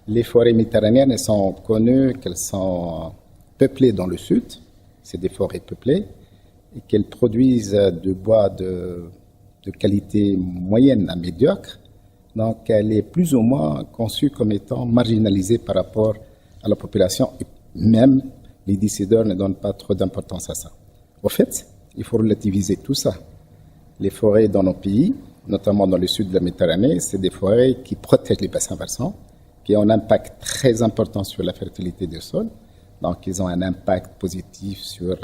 Les forêts méditerranéennes, elles sont connues qu'elles sont peuplées dans le sud, c'est des forêts peuplées, et qu'elles produisent du bois de qualité moyenne à médiocre. Donc, elle est plus ou moins conçue comme étant marginalisée par rapport à la population. Et même les décideurs ne donnent pas trop d'importance à ça. Au fait, il faut relativiser tout ça. Les forêts dans nos pays, notamment dans le sud de la Méditerranée, c'est des forêts qui protègent les bassins versants, qui ont un impact très important sur la fertilité des sols. Donc, ils ont un impact positif sur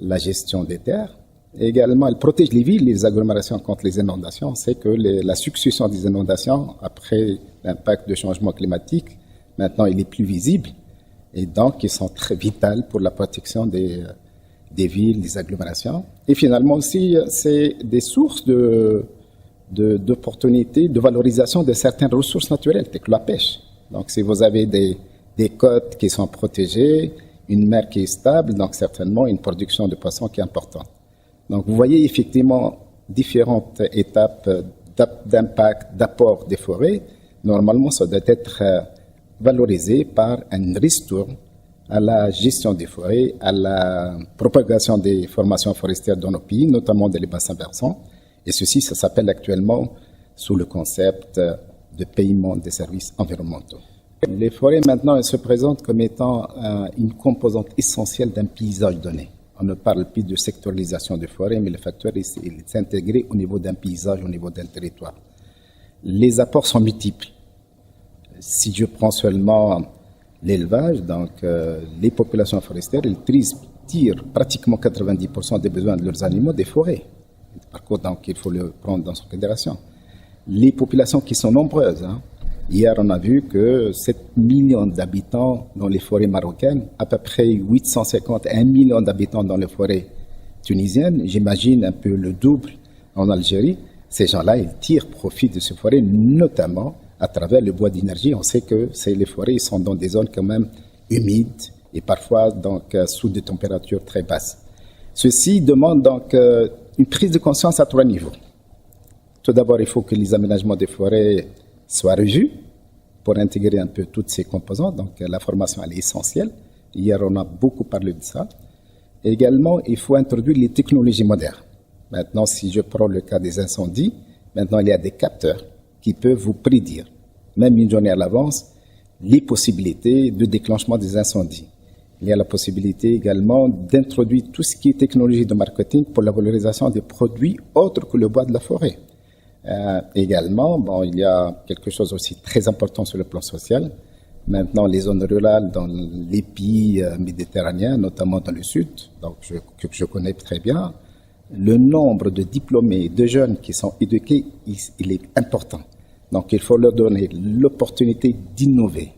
la gestion des terres. Et également, elles protègent les villes et les agglomérations contre les inondations. On sait que la succession des inondations, après l'impact du changement climatique, maintenant, il est plus visible. Et donc, ils sont très vitaux pour la protection des villes, des agglomérations. Et finalement aussi, c'est des sources d'opportunités, de valorisation de certaines ressources naturelles, telles que la pêche. Donc, si vous avez des côtes qui sont protégées, une mer qui est stable, donc certainement une production de poissons qui est importante. Donc, vous voyez effectivement différentes étapes d'impact, d'apport des forêts. Normalement, ça doit être valorisé par un ristourne à la gestion des forêts, à la propagation des formations forestières dans nos pays, notamment dans les bassins versants. Et ceci, ça s'appelle actuellement sous le concept de paiement des services environnementaux. Les forêts, maintenant, elles se présentent comme étant une composante essentielle d'un paysage donné. On ne parle plus de sectorisation des forêts, mais le facteur est intégré au niveau d'un paysage, au niveau d'un territoire. Les apports sont multiples. Si je prends seulement l'élevage, donc les populations forestières, elles tirent pratiquement 90% des besoins de leurs animaux des forêts. Par contre, donc, il faut le prendre dans son considération. Les populations qui sont nombreuses, hier, on a vu que 7 millions d'habitants dans les forêts marocaines, à peu près 850 à 1 million d'habitants dans les forêts tunisiennes, j'imagine un peu le double en Algérie. Ces gens-là, ils tirent profit de ces forêts, notamment à travers le bois d'énergie. On sait que les forêts sont dans des zones quand même humides et parfois donc sous des températures très basses. Ceci demande donc une prise de conscience à 3 niveaux. Tout d'abord, il faut que les aménagements des forêts soient revus pour intégrer un peu toutes ces composantes. Donc, la formation, elle est essentielle. Hier, on a beaucoup parlé de ça. Et également, il faut introduire les technologies modernes. Maintenant, si je prends le cas des incendies, maintenant, il y a des capteurs qui peuvent vous prédire, même une journée à l'avance, les possibilités de déclenchement des incendies. Il y a la possibilité également d'introduire tout ce qui est technologie de marketing pour la valorisation des produits autres que le bois de la forêt. Également, il y a quelque chose aussi très important sur le plan social. Maintenant, les zones rurales dans les pays méditerranéens, notamment dans le sud, donc que je connais très bien, le nombre de diplômés, de jeunes qui sont éduqués, il est important. Donc, il faut leur donner l'opportunité d'innover,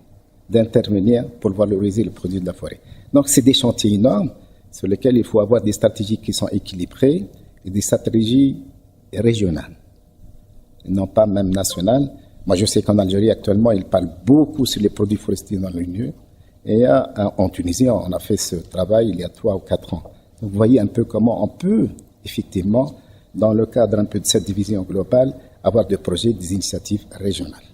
d'intervenir pour valoriser le produit de la forêt. Donc, c'est des chantiers énormes sur lesquels il faut avoir des stratégies qui sont équilibrées et des stratégies régionales, non pas même nationales. Moi, je sais qu'en Algérie, actuellement, ils parlent beaucoup sur les produits forestiers dans l'Union. Et en Tunisie, on a fait ce travail il y a 3 ou 4 ans. Donc, vous voyez un peu comment on peut, effectivement, dans le cadre un peu de cette division globale, avoir des projets, des initiatives régionales.